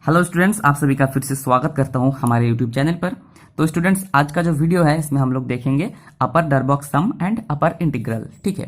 Hello students, आप सभी का फिर से स्वागत करता हूं हमारे यूट्यूब चैनल पर। तो स्टूडेंट्स, आज का जो वीडियो है इसमें हम लोग देखेंगे अपर Darboux sum and upper integral. ठीक है,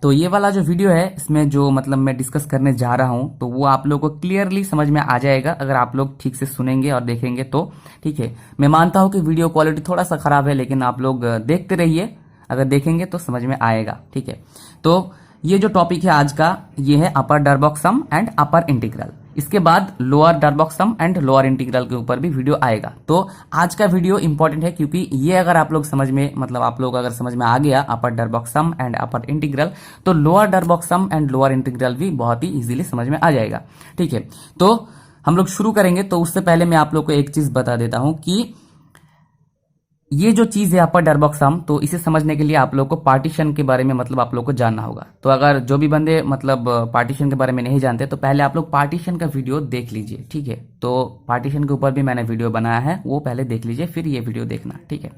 तो ये वाला जो वीडियो है इसमें जो मतलब मैं डिस्कस करने जा रहा हूं तो वो आप लोगों को क्लियरली समझ में आ जाएगा अगर आप लोग ठीक से सुनेंगे और देखेंगे तो। ठीक है, मैं मानता हूं कि वीडियो क्वालिटी थोड़ा सा खराब है, लेकिन आप लोग देखते रहिए, अगर देखेंगे तो समझ में आएगा। ठीक है, तो ये जो टॉपिक है आज का, ये है अपर Darboux sum and upper integral. इसके बाद lower Darboux sum and lower integral के ऊपर भी वीडियो आएगा। तो आज का वीडियो इंपॉर्टेंट है क्योंकि ये अगर आप लोग समझ में मतलब आप लोग अगर समझ में आ गया upper Darboux sum and upper integral, तो lower Darboux sum and lower integral भी बहुत ही इजीली समझ में आ जाएगा। ठीक है, तो हम लोग शुरू करेंगे। तो उससे पहले मैं आप लोग को एक चीज बता देता हूं कि ये जो चीज है अपर डरबॉक्स सम, तो इसे समझने के लिए आप लोग को पार्टीशन के बारे में मतलब आप लोग को जानना होगा। तो अगर जो भी बंदे मतलब पार्टीशन के बारे में नहीं जानते तो पहले आप लोग पार्टीशन का वीडियो देख लीजिए। ठीक है, तो पार्टीशन के ऊपर भी मैंने वीडियो बनाया है, वो पहले देख लीजिए, फिर ये वीडियो देखना। ठीक है,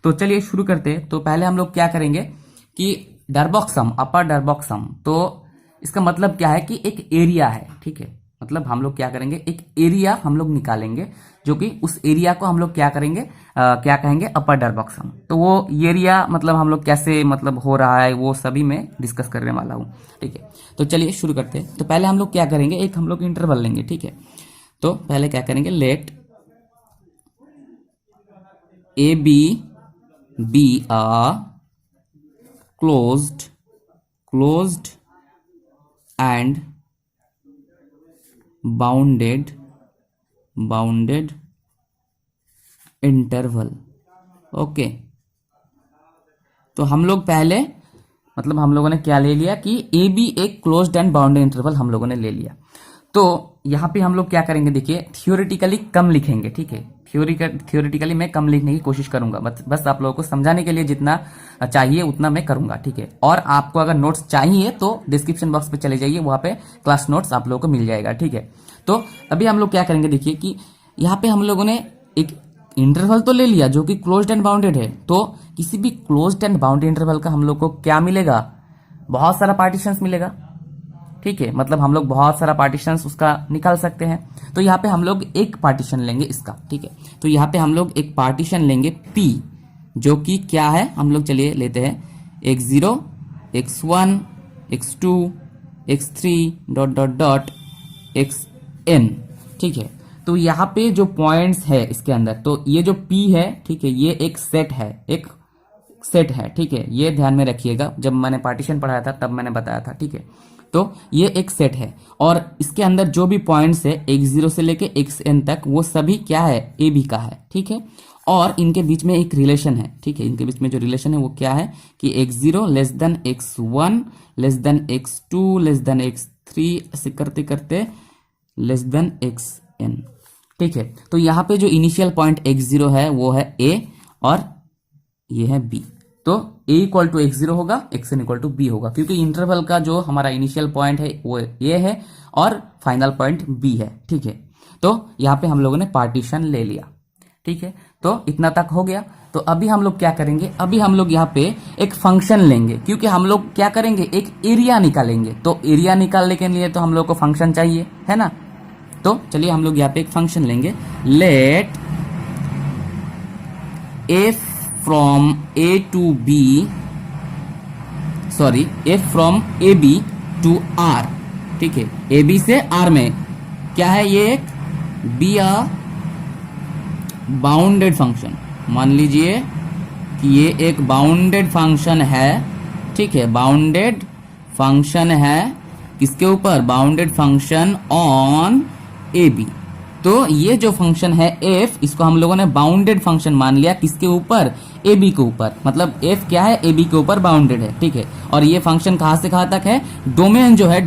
तो चलिए शुरू करते हैं। तो पहले हम लोग क्या करेंगे कि डरबॉक्स सम, अपर डरबॉक्स सम, तो इसका मतलब क्या है कि एक एरिया है। ठीक है, मतलब हम लोग क्या करेंगे, एक एरिया हम लोग निकालेंगे, जो कि उस एरिया को हम लोग क्या करेंगे, क्या कहेंगे, अपर डरबॉक्स सम। तो वो एरिया मतलब हम लोग कैसे मतलब हो रहा है वो सभी मैं डिस्कस करने वाला हूं। ठीक है, तो चलिए शुरू करते हैं। तो पहले हम लोग क्या करेंगे, एक हम लोग इंटरवल लेंगे। ठीक है, तो पहले क्या करेंगे, let A B a closed and bounded interval. Okay, तो हम लोग पहले मतलब हम लोगों ने क्या ले लिया कि ए बी एक क्लोज्ड एंड बाउंडेड इंटरवल हम लोगों ने ले लिया। तो यहां पे हम लोग क्या करेंगे, देखिए थियोरेटिकली कम लिखेंगे। ठीक है, थियोरेटिकली मैं कम लिखने की कोशिश करूंगा, बस आप लोगों को समझाने के लिए जितना चाहिए उतना मैं करूंगा। ठीक है, और आपको अगर नोट्स चाहिए तो डिस्क्रिप्शन बॉक्स पे चले जाइए, वहां पे क्लास नोट्स आप लोगों को मिल जाएगा। ठीक है, तो अभी हम लोग क्या करेंगे, देखिए कि यहाँ पे हम लोगों ने एक इंटरवल तो ले लिया जो कि क्लोज्ड एंड बाउंडेड है। तो किसी भी क्लोज्ड एंड बाउंडेड इंटरवल का हम लोग को क्या मिलेगा, बहुत सारा पार्टीशंस मिलेगा। ठीक है, मतलब हम लोग बहुत सारा पार्टीशंस उसका निकाल सकते हैं। तो यहाँ पे हम लोग एक पार्टीशन लेंगे इसका। ठीक है, तो यहाँ पे हम लोग एक पार्टीशन लेंगे P, जो कि क्या है, हम लोग चलिए लेते हैं x0 x1 x2 x3 dot xn। ठीक है, तो यहाँ पे जो पॉइंट्स है इसके अंदर, तो ये जो P है, ठीक है, ये एक सेट है। ठीक है, ये ध्यान में रखिएगा, जब मैंने पार्टीशन पढ़ाया था तब मैंने बताया था। ठीक है, तो ये एक सेट है और इसके अंदर जो भी पॉइंट्स है x0 से लेके xn तक, वो सभी क्या है, ए बी का है। ठीक है, और इनके बीच में एक रिलेशन है। ठीक है, इनके बीच में जो रिलेशन है वो क्या है कि x0 less than x1 less than x2 less than x3 ऐसे करते करते लेस देन xn। ठीक है, तो यहाँ पे जो इनिशियल पॉइंट x0 है वो है a और ये है b। तो a इक्वल टू x0 होगा, xn इक्वल टू b होगा, क्योंकि इंटरवल का जो हमारा इनिशियल पॉइंट है वो a है और फाइनल पॉइंट b है। ठीक है, तो यहाँ पे हम लोगों ने पार्टीशन ले लिया। ठीक है, तो इतना तक हो गया। तो अभी हम लोग क्या करेंगे, अभी हम लोग यहाँ पे एक फंक्शन लेंगे, क्योंकि हम लोग क्या करेंगे, एक एरिया निकालेंगे। तो एरिया निकालने के लिए तो हम लोग को फंक्शन चाहिए, है ना। तो चलिए हम लोग यहाँ पे एक फंक्शन लेंगे, let f from a to b, sorry f from a b to r। ठीक है, a b से r में क्या है, ये एक बी आ बाउंडेड फंक्शन। मान लीजिए कि ये एक बाउंडेड फंक्शन है। ठीक है, बाउंडेड फंक्शन है किसके ऊपर, bounded function on A B. तो ये जो फंक्शन है f, इसको हम लोगों ने बाउंडेड फंक्शन मान लिया किसके ऊपर, ए बी के ऊपर। मतलब f क्या है, ए बी के ऊपर बाउंडेड है। ठीक है, और ये फंक्शन कहां से कहां तक है, डोमेन जो है,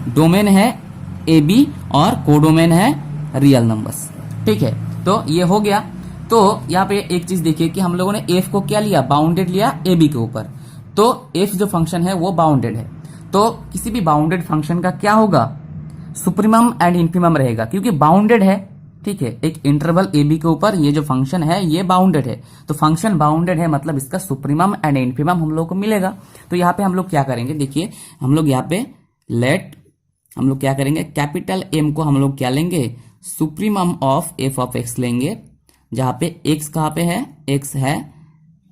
डोमेन है ए बी और कोडोमेन है रियल नंबर्स। ठीक है, तो ये हो गया। तो यहाँ पे एक चीज देखिए कि हम लोगों ने f को क्या लिया, बाउंडेड लिया ए बी के ऊपर। तो f जो फंक्शन है वो बाउंडेड है। तो किसी भी बाउंडेड फंक्शन का क्या होगा, सुप्रीमम एंड इंफीमम रहेगा, क्योंकि बाउंडेड है। ठीक है, एक इंटरवल ए बी के ऊपर ये जो फंक्शन है ये बाउंडेड है। तो फंक्शन बाउंडेड है मतलब इसका सुप्रीमम एंड इंफीमम हम लोग को मिलेगा। तो यहाँ पे हम लोग क्या करेंगे, देखिए हम लोग यहाँ पे लेट हम लोग क्या करेंगे, कैपिटल एम को हम लोग क्या लेंगे, supremum of F of x लेंगे, जहां पे एक्स कहां पे है, एक्स है,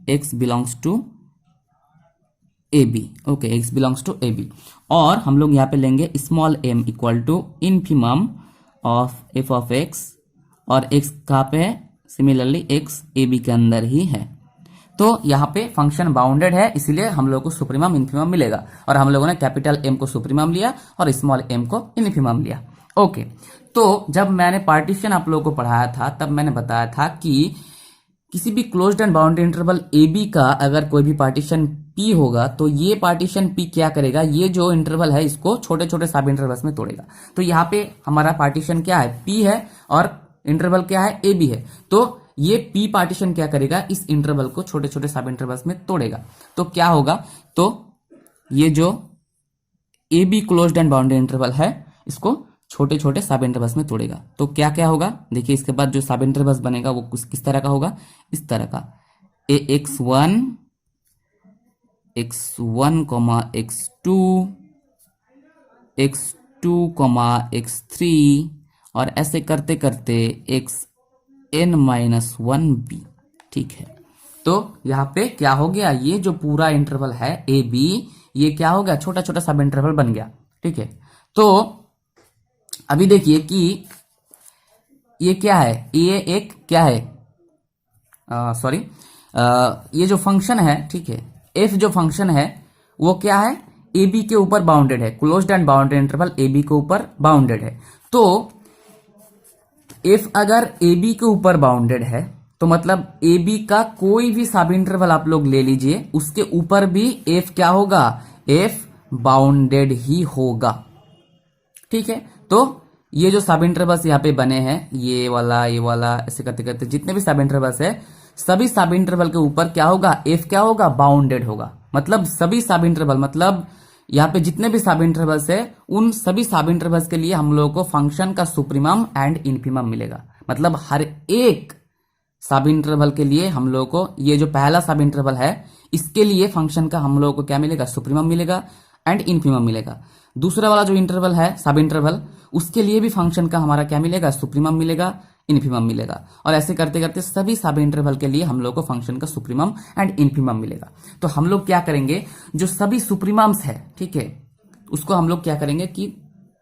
x belongs to A B, okay, x belongs to A B. और हम लोग यहाँ पे लेंगे small m equal to infimum of F of x, और एक्स कहाँ पे है, सिमिलरली एक्स ए बी के अंदर ही है। तो यहाँ पे फंक्शन बाउंडेड है, इसीलिए हम लोग को सुप्रीमम इनफिमम मिलेगा, और हम लोगों ने कैपिटल एम को सुप्रीमम लिया और स्मॉल एम को इनफिमम लिया। ओके, तो जब मैंने पार्टीशन आप लोगों को पढ़ाया था तब मैंने बताया था कि किसी भी closed and bounded interval A B का अगर कोई भी पार्टीशन पी होगा तो ये पार्टीशन पी क्या करेगा, ये जो इंटरवल है इसको छोटे छोटे सब इंटरवल्स में तोड़ेगा। तो यहाँ पे हमारा पार्टीशन क्या है, पी है, और इंटरवल क्या है, ए बी है। तो ये पी पार्टीशन क्या करेगा, इस इंटरवल को छोटे छोटे सब इंटरवल्स में तोड़ेगा। तो क्या होगा, तो ये जो A be closed and bounded interval है इसको छोटे छोटे सब इंटरवल्स में तोड़ेगा। तो क्या क्या होगा, देखिए इसके बाद जो सब इंटरवल्स बनेगा वो किस तरह का होगा, इस तरह का, ए x1 x2 x2 x3 और ऐसे करते करते xn-1b। ठीक है, तो यहाँ पे क्या हो गया, ये जो पूरा इंटरवल है ए बी, ये क्या हो गया, छोटा छोटा सब इंटरवल बन गया। ठीक है, तो अभी देखिए कि ये क्या है, ये एक क्या है, सॉरी, ये जो फंक्शन है, ठीक है, एफ जो फंक्शन है वो क्या है, ए बी के ऊपर बाउंडेड है, closed and bounded interval A B के ऊपर बाउंडेड है। तो एफ अगर ए बी के ऊपर बाउंडेड है तो मतलब ए बी का कोई भी सब इंटरवल आप लोग ले लीजिए, उसके ऊपर भी एफ क्या होगा, एफ बाउंडेड ही होगा। ठीक है, तो ये जो सब इंटरवल्स यहाँ पे बने हैं, ये वाला ऐसे करते करते जितने भी सब इंटरवल्स है, सभी सब इंटरवल के ऊपर क्या होगा, एफ क्या होगा, बाउंडेड होगा। मतलब सभी सब इंटरवल, मतलब यहाँ पे जितने भी सब इंटरवल्स है उन सभी सब इंटरवल्स के लिए हम लोगों को फंक्शन का सुप्रीमम एंड इनफिमम मिलेगा। मतलब हर एक सब इंटरवल के लिए हम लोगों को, ये जो पहला सब इंटरवल है इसके लिए फंक्शन का हम लोगों को क्या मिलेगा, सुप्रीमम मिलेगा एंड इनफिमम मिलेगा। दूसरा वाला जो इंटरवल है सब इंटरवल, उसके लिए भी फंक्शन का हमारा क्या मिलेगा, सुप्रीमम मिलेगा, इनफिमम मिलेगा। और ऐसे करते करते सभी सब इंटरवल के लिए हम लोग को फंक्शन का सुप्रीमम एंड इनफिमम मिलेगा। तो हम लोग क्या करेंगे, जो सभी सुप्रीमम्स है, ठीक है, उसको हम लोग क्या करेंगे कि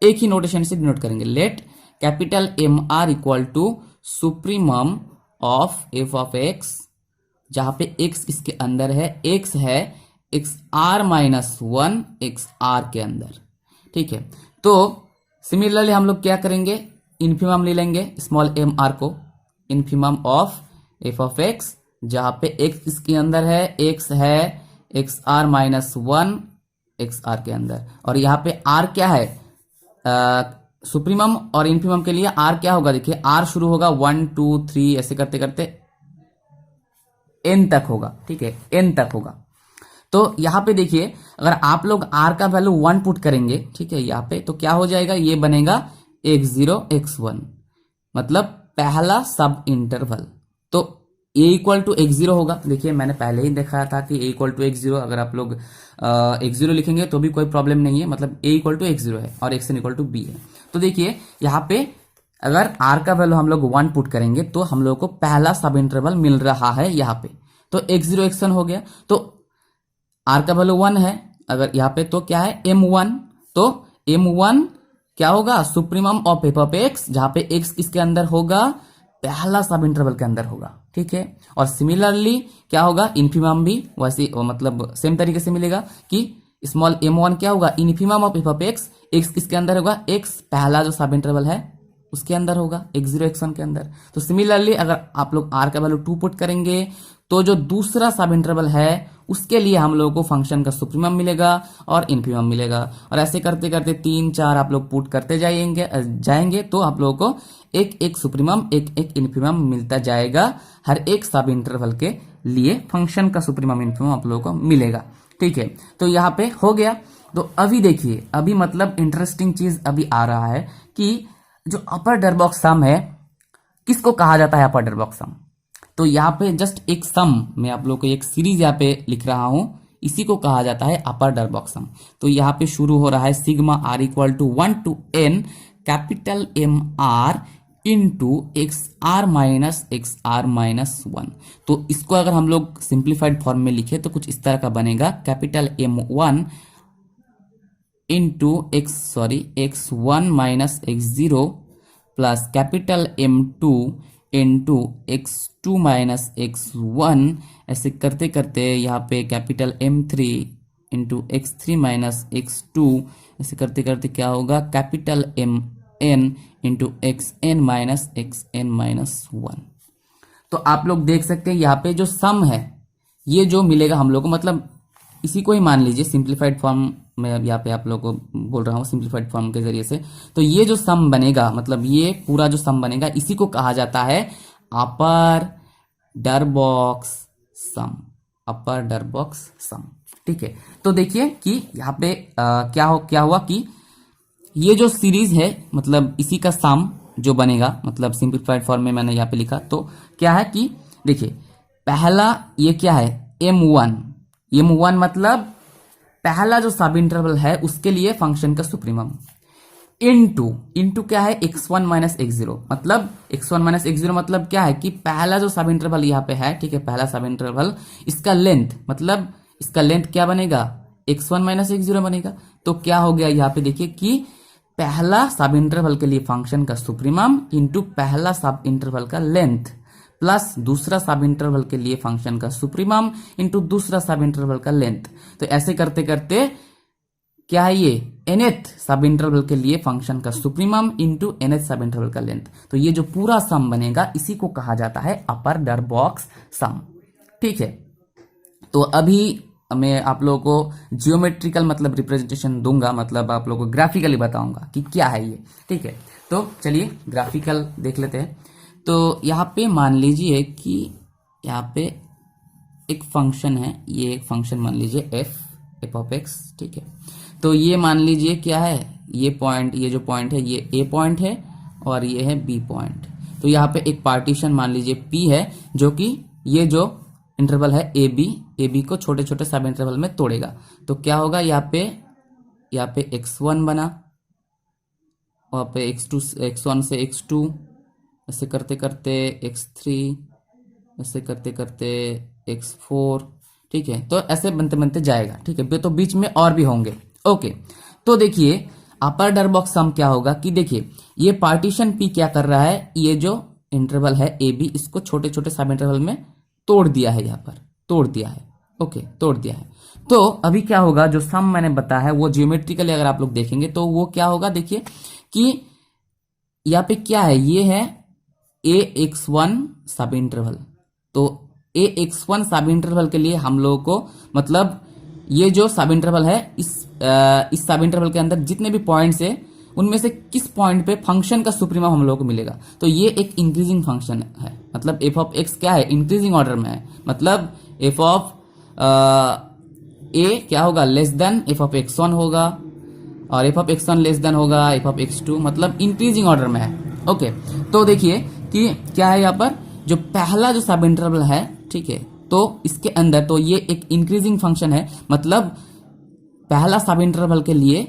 एक ही नोटेशन से डिनोट करेंगे, let capital M R equal to supremum of F of X, जहां पे एक्स इसके अंदर है, एक्स है XR-1 XR के अंदर। ठीक है, तो सिमिलरली हम लोग क्या करेंगे, इनफिमम ले लेंगे स्मॉल एम आर को, infimum of F of X, जहां पे एक्स इसके अंदर है, एक्स है XR-1 XR के अंदर, और यहाँ पे आर क्या है, सुप्रीमम और इनफिमम के लिए आर क्या होगा, देखिए आर शुरू होगा 1 2 3 ऐसे करते करते एन तक होगा। ठीक है, एन तक होगा। तो यहां पे देखिए अगर आप लोग r का वैल्यू 1 पुट करेंगे, ठीक है, यहाँ पे तो क्या हो जाएगा, ये बनेगा x0 x1, मतलब पहला सब इंटरवल। तो a इक्वल टू x0 होगा, देखिए मैंने पहले ही दिखाया था कि a इक्वल टू x0, अगर आप लोग x0 लिखेंगे तो भी कोई प्रॉब्लम नहीं है, मतलब a इक्वल टू x0 है और xn इक्वल टू b है। तो देखिए यहाँ पे अगर r का वैल्यू हम लोग 1 पुट करेंगे तो हम लोग को पहला सब इंटरवल मिल रहा है यहाँ पे, तो x0 x1 हो गया। तो r का वैल्यू 1 है अगर यहाँ पे, तो क्या है m1, तो m1 क्या होगा, supremum of F of X, जहां पे x किसके अंदर होगा, पहला सब इंटरवल के अंदर होगा। ठीक है, और सिमिलरली क्या होगा, इनफिमम भी वैसे मतलब सेम तरीके से मिलेगा कि स्मॉल m1 क्या होगा, infimum of F of x, x किसके अंदर होगा, x पहला जो सब इंटरवल है उसके अंदर होगा, x0 x1 के अंदर। तो सिमिलरली अगर आप लोग r का वैल्यू 2 पुट करेंगे तो जो दूसरा सब इंटरवल है उसके लिए हम लोगों को फंक्शन का सुप्रीमम मिलेगा और इनफिमम मिलेगा, और ऐसे करते करते 3 4 आप लोग पुट करते जाएंगे तो आप लोगों को एक एक सुप्रीमम एक एक इनफिमम मिलता जाएगा। हर एक सब इंटरवल के लिए फंक्शन का सुप्रीमम इनफिमम आप लोगों को मिलेगा। ठीक है, तो यहाँ पे हो गया। तो अभी देखिए, अभी मतलब इंटरेस्टिंग चीज अभी आ रहा है कि जो अपर डरबॉक्स सम है किसको कहा जाता है, अपर डरबॉक्स सम। तो यहाँ पे जस्ट एक सम मैं आप लोग को एक सीरीज यहाँ पे लिख रहा हूं, इसी को कहा जाता है अपर डरबॉक्स सम। तो यहाँ पे शुरू हो रहा है sigma r equal to 1 to n capital M R into X R minus 1। तो इसको अगर हम लोग सिंप्लीफाइड फॉर्म में लिखे तो कुछ इस तरह का बनेगा, capital M1 into x one minus x zero plus capital M2 into x2 minus x1। ऐसे करते करते यहाँ पे capital M3 into x3 minus x2। ऐसे करते करते क्या होगा, capital MN into xn minus 1। तो आप लोग देख सकते हैं यहाँ पे जो सम है ये जो मिलेगा हम लोग को, मतलब इसी को ही मान लीजिए सिंप्लीफाइड फॉर्म में, अब यहाँ पे आप लोग को बोल रहा हूँ सिंप्लीफाइड फॉर्म के जरिए से। तो ये जो सम बनेगा, मतलब ये पूरा जो सम बनेगा इसी को कहा जाता है अपर डरबॉक्स सम, अपर डरबॉक्स सम। ठीक है, तो देखिए कि यहाँ पे क्या हुआ कि ये जो सीरीज है मतलब इसी का सम जो बनेगा, मतलब सिंप्लीफाइड फॉर्म में मैंने यहाँ पे लिखा। तो क्या है कि देखिए पहला ये क्या है, M1 मतलब पहला जो सब इंटरवल है उसके लिए फंक्शन का सुप्रीमम, इंटू क्या है, x1 माइनस x0। मतलब x1 माइनस x0 मतलब क्या है कि पहला जो सब इंटरवल यहाँ पे है, ठीक है, पहला सब इंटरवल, इसका लेंथ, मतलब इसका लेंथ क्या बनेगा, x1 माइनस x0 बनेगा। तो क्या हो गया यहाँ पे देखिए कि पहला सब इंटरवल के लिए फंक्शन का सुप्रीमम इंटू पहला सब इंटरवल का लेंथ प्लस दूसरा सब इंटरवल के लिए फंक्शन का सुप्रीमम इंटू दूसरा सब इंटरवल का लेंथ। तो ऐसे करते करते क्या है ये, nth सब इंटरवल के लिए फंक्शन का सुप्रीमम इंटू nth सब इंटरवल का लेंथ। तो ये जो पूरा सम बनेगा इसी को कहा जाता है अपर डरबॉक्स सम। ठीक है, तो अभी मैं आप लोगों को जियोमेट्रिकल मतलब रिप्रेजेंटेशन दूंगा, मतलब आप लोगों को ग्राफिकली बताऊंगा कि क्या है ये। ठीक है, तो चलिए ग्राफिकल देख लेते हैं। तो यहाँ पे मान लीजिए कि यहाँ पे एक फंक्शन है, ये एक फंक्शन मान लीजिए एफ ऑफ एक्स। ठीक है, तो ये मान लीजिए क्या है, ये पॉइंट, ये जो पॉइंट है ये ए पॉइंट है और ये है बी पॉइंट। तो यहाँ पे एक पार्टीशन मान लीजिए पी है जो कि ये जो इंटरवल है ए बी को छोटे छोटे सब इंटरवल में तोड़ेगा। तो क्या होगा, यहाँ पे x1 बना, वहाँ पे x1 से x2, ऐसे करते करते x3, ऐसे करते करते x4। ठीक है, तो ऐसे बनते बनते जाएगा। ठीक है, तो बीच में और भी होंगे। ओके, तो देखिए अपर डरबॉक्स सम क्या होगा कि देखिए ये पार्टीशन P क्या कर रहा है, ये जो इंटरवल है ए बी इसको छोटे छोटे सब इंटरवल में तोड़ दिया है, यहाँ पर तोड़ दिया है। ओके, तोड़ दिया है। तो अभी क्या होगा, जो सम मैंने बताया है वो जियोमेट्रिकली अगर आप लोग देखेंगे तो वो क्या होगा, देखिए कि यहाँ पे क्या है, ये है ax1 सब इंटरवल। तो ax1 सब इंटरवल के लिए हम लोगों को, मतलब ये जो सब इंटरवल है इस सब इंटरवल के अंदर जितने भी पॉइंट्स है उनमें से किस पॉइंट पे फंक्शन का सुप्रीमम हम लोगों को मिलेगा। तो ये एक इंक्रीजिंग फंक्शन है, मतलब एफ ऑफ एक्स क्या है, इंक्रीजिंग ऑर्डर में है। मतलब एफ ऑफ ए क्या होगा, less than F of x1 होगा, और F of x1 less than होगा एफ ऑफ x2, मतलब इंक्रीजिंग ऑर्डर में है। ओके, तो देखिए कि क्या है यहाँ पर, जो पहला जो सब इंटरवल है, ठीक है, तो इसके अंदर तो ये एक इंक्रीजिंग फंक्शन है, मतलब पहला सब इंटरवल के लिए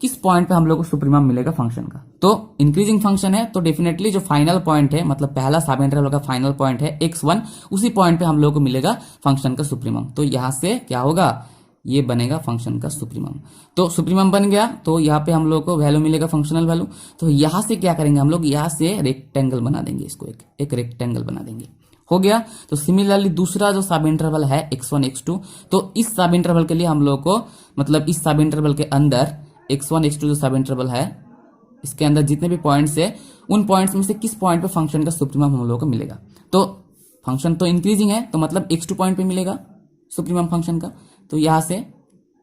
किस पॉइंट पे हम लोग को सुप्रीमम मिलेगा फंक्शन का। तो इंक्रीजिंग फंक्शन है तो डेफिनेटली जो फाइनल पॉइंट है, मतलब पहला सब इंटरवल का फाइनल पॉइंट है x1, उसी पॉइंट पे हम लोग को मिलेगा फंक्शन का सुप्रीमम। तो यहां से क्या होगा, ये बनेगा फंक्शन का सुप्रीमम। तो सुप्रीमम बन गया, तो यहाँ पे हम लोग को वैल्यू मिलेगा फंक्शनल वैल्यू। तो यहां से क्या करेंगे हम लोग, यहां से रेक्टेंगल बना देंगे, इसको एक रेक्टेंगल बना देंगे। हो गया। तो सिमिलरली दूसरा जो सब इंटरवल है x1 x2, तो इस सब इंटरवल के लिए हम लोग को, मतलब इस सब इंटरवल के अंदर x1 x2 जो सब इंटरवल है इसके अंदर जितने भी पॉइंट्स है उन पॉइंट्स में से किस पॉइंट पे फंक्शन का सुप्रीमम हम लोग को मिलेगा। तो फंक्शन तो इंक्रीजिंग है, तो मतलब x2 पॉइंट पे मिलेगा सुप्रीमम फंक्शन का। तो यहां से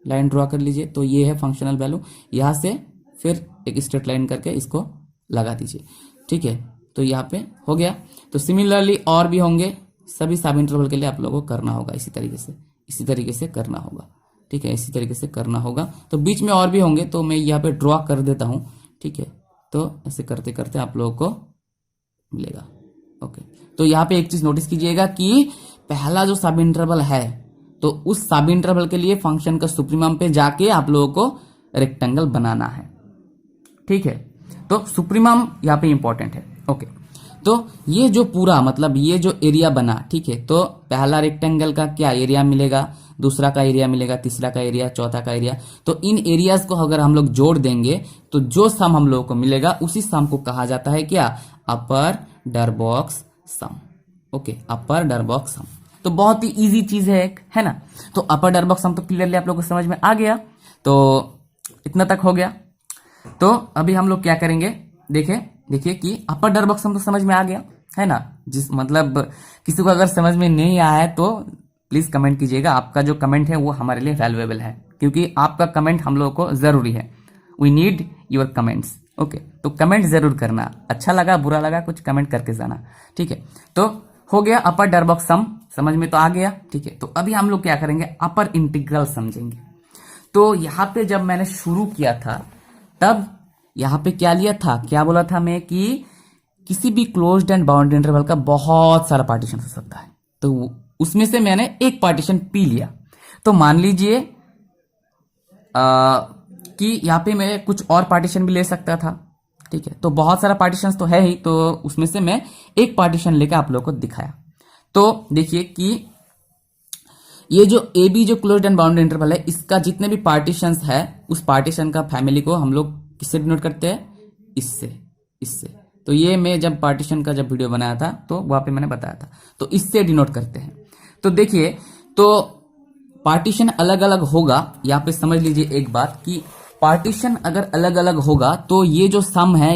लाइन ड्रॉ कर लीजिए, तो ये है फंक्शनल वैल्यू। यहां से फिर एक स्ट्रेट लाइन करके इसको लगा दीजिए। ठीक है, तो यहाँ पे हो गया। तो सिमिलरली और भी होंगे, सभी सब इंटरवल के लिए आप लोगों को करना होगा इसी तरीके से करना होगा। ठीक है, इसी तरीके से करना होगा। तो बीच में और भी होंगे, तो मैं यहाँ पे ड्रॉ कर देता हूँ। ठीक है, तो ऐसे करते करते आप लोगों को मिलेगा। ओके, तो यहाँ पे एक चीज नोटिस कीजिएगा कि पहला जो सब इंटरवल है, तो उस सब इंटरवल के लिए फंक्शन का सुप्रीमम पे जाके आप लोगों को रेक्टेंगल बनाना है। ठीक है, तो सुप्रीमम यहाँ पे इंपॉर्टेंट है। ओके, तो ये जो पूरा मतलब ये जो एरिया बना, ठीक है, तो पहला रेक्टेंगल का क्या एरिया मिलेगा, दूसरा का एरिया मिलेगा, तीसरा का एरिया, चौथा का एरिया। तो इन एरियाज को अगर हम लोग जोड़ देंगे तो जो सम हम लोगों को मिलेगा उसी सम को कहा जाता है क्या, अपर डरबॉक्स सम। ओके, अपर डरबॉक्स सम तो बहुत ही इजी चीज है एक, है ना। तो अपर डरबॉक्स सम तो क्लियरली आप लोग को समझ में आ गया। तो इतना तक हो गया। तो अभी हम लोग क्या करेंगे, देखिए कि अपर डरबॉक्स सम तो समझ में आ गया, है ना। जिस मतलब किसी को अगर समझ में नहीं आया है तो प्लीज कमेंट कीजिएगा। आपका जो कमेंट है वो हमारे लिए वैल्यूएबल है, क्योंकि आपका कमेंट हम लोगों को जरूरी है। We need your comments. Okay, तो कमेंट जरूर करना, अच्छा लगा बुरा लगा कुछ कमेंट करके जाना, ठीक है। तो हो गया अपर डरबॉक्स सम, समझ में तो आ गया, ठीक है। तो अभी हम लोग क्या करेंगे, अपर इंटीग्रल समझेंगे। तो यहाँ पे जब मैंने शुरू किया था तब यहाँ पे क्या लिया था, क्या बोला था मैं कि किसी भी क्लोज्ड एंड बाउंड्री इंटरवल का बहुत सारा पार्टीशन हो सकता है। तो उसमें से मैंने एक पार्टीशन पी लिया। तो मान लीजिए कि यहाँ पे मैं कुछ और पार्टीशन भी ले सकता था, ठीक है। तो बहुत सारा पार्टीशन तो है ही, तो उसमें से मैं एक पार्टीशन लेकर आप लोगों को दिखाया। तो देखिए कि ये जो ए बी जो क्लोज्ड एंड बाउंड्री इंटरवल है, इसका जितने भी पार्टीशंस है उस पार्टीशन का फैमिली को हम लोग किससे डिनोट करते हैं, इससे। तो ये मैं जब पार्टीशन का जब वीडियो बनाया था तो वहां पे मैंने बताया था, तो इससे डिनोट करते हैं। तो देखिए, तो पार्टीशन अलग अलग होगा, यहाँ पे समझ लीजिए एक बात कि पार्टीशन अगर अलग अलग होगा तो ये जो सम है,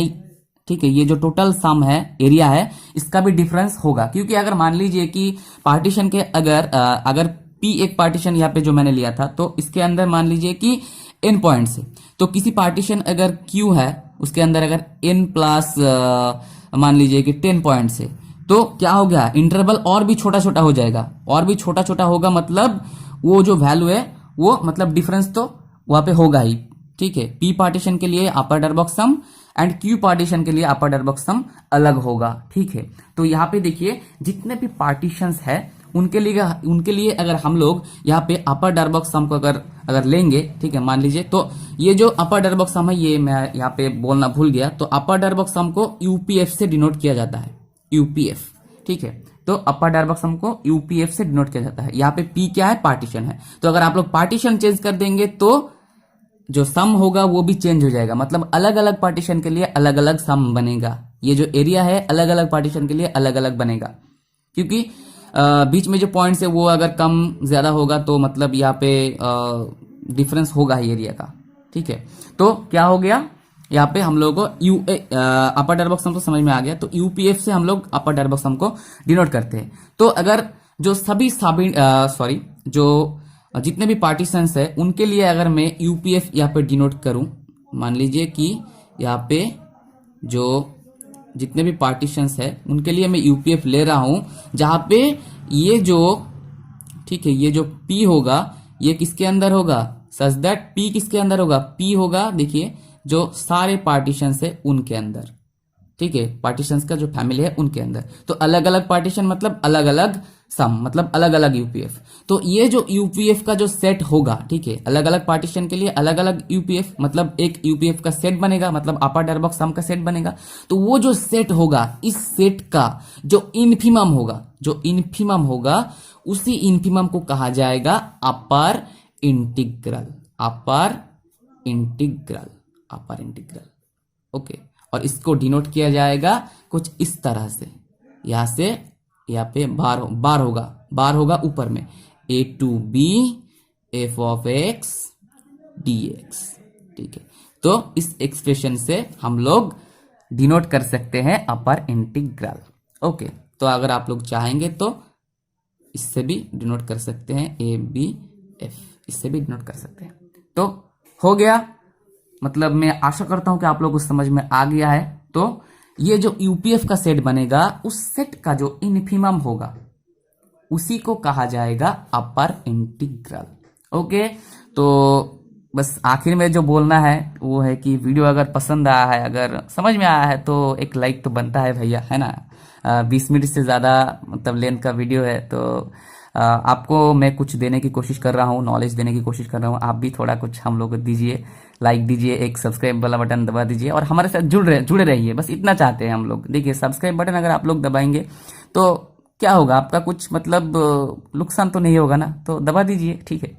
ठीक है, ये जो टोटल सम है, एरिया है, इसका भी डिफरेंस होगा। क्योंकि अगर मान लीजिए कि पार्टीशन के अगर पी एक पार्टीशन यहाँ पे जो मैंने लिया था, तो इसके अंदर मान लीजिए कि n पॉइंट्स है। तो किसी पार्टीशन अगर q है उसके अंदर अगर n प्लस मान लीजिए कि 10 पॉइंट्स है, तो क्या हो गया, इंटरवल और भी छोटा छोटा हो जाएगा, और भी छोटा छोटा होगा, मतलब वो जो वैल्यू है वो मतलब डिफरेंस तो वहां पे होगा ही, ठीक है। p पार्टीशन के लिए अपर Darboux sum and q partition के लिए अपर डरबॉक्स सम अलग होगा, ठीक है। तो यहाँ पे देखिए जितने भी पार्टीशंस है उनके लिए अगर हम लोग यहाँ पे अपर डरबॉक्स सम को अगर लेंगे, ठीक है, मान लीजिए, तो ये जो अपर डरबॉक्स सम है, ये मैं यहाँ पे बोलना भूल गया, तो अपर डरबॉक्स सम को यूपीएफ से डिनोट किया जाता है, यूपीएफ, ठीक है। तो अपर डरबॉक्स सम को यूपीएफ से डिनोट किया जाता है। यहाँ पे पी क्या है, पार्टीशन है। तो अगर आप लोग पार्टीशन चेंज कर देंगे तो जो सम होगा वो भी चेंज हो जाएगा, मतलब अलग अलग पार्टीशन के लिए अलग अलग सम बनेगा। ये जो एरिया है अलग अलग पार्टीशन के लिए अलग अलग बनेगा, क्योंकि बीच में जो पॉइंट्स है वो अगर कम ज्यादा होगा तो मतलब यहाँ पे डिफरेंस होगा ही एरिया का, ठीक है। तो क्या हो गया, यहाँ पे हम लोगों को अपर डरबॉक्स सम तो समझ में आ गया। तो यूपीएफ से हम लोग अपर डरबॉक्स सम को डिनोट करते हैं। तो अगर जो सभी जो जितने भी पार्टीशंस है उनके लिए अगर मैं यूपीएफ यहाँ पे डिनोट करूं, मान लीजिए कि यहाँ पे जो जितने भी पार्टीशंस है उनके लिए मैं यूपीएफ ले रहा हूं, जहां पे ये जो, ठीक है, ये जो पी होगा ये किसके अंदर होगा, सच दैट पी किसके अंदर होगा, पी होगा, देखिए जो सारे पार्टीशंस है उनके अंदर, ठीक है, पार्टीशंस का जो फैमिली है उनके अंदर। तो अलग अलग पार्टीशन मतलब अलग अलग सम, मतलब अलग अलग यूपीएफ। तो ये जो यूपीएफ का जो सेट होगा, ठीक है, अलग अलग पार्टीशन के लिए अलग अलग यूपीएफ, मतलब एक यूपीएफ का सेट बनेगा, मतलब अपर डरबॉक्स सम का सेट बनेगा। तो वो जो सेट होगा, इस सेट का जो इन्फिमम होगा, उसी इन्फिमम को कहा जाएगा upper integral, upper integral. Okay, और इसको डिनोट किया जाएगा कुछ इस तरह से, यहां से यहाँ पे बार होगा ऊपर में, a to b f of x dx, ठीक है। तो इस एक्सप्रेशन से हम लोग डिनोट कर सकते हैं अपर इंटीग्रल। ओके, तो अगर आप लोग चाहेंगे तो इससे भी डिनोट कर सकते हैं, a b f, इससे भी डिनोट कर सकते हैं। तो हो गया, मतलब मैं आशा करता हूं कि आप लोग को समझ में आ गया है। तो ये जो यूपीएफ का सेट बनेगा, उस सेट का जो इन्फिमम होगा उसी को कहा जाएगा अपर इंटीग्रल। ओके, तो बस आखिर में जो बोलना है वो है कि वीडियो अगर पसंद आया है, अगर समझ में आया है, तो एक लाइक तो बनता है भैया, है ना। 20 मिनट से ज्यादा मतलब लेंथ का वीडियो है, तो आपको मैं कुछ देने की कोशिश कर रहा हूँ, नॉलेज देने की कोशिश कर रहा हूँ, आप भी थोड़ा कुछ हम लोग को दीजिए, लाइक दीजिए, एक सब्सक्राइब वाला बटन दबा दीजिए और हमारे साथ जुड़े रहिए, बस इतना चाहते हैं हम लोग। देखिए सब्सक्राइब बटन अगर आप लोग दबाएंगे तो क्या होगा, आपका कुछ मतलब नुकसान तो नहीं होगा ना, तो दबा दीजिए, ठीक है।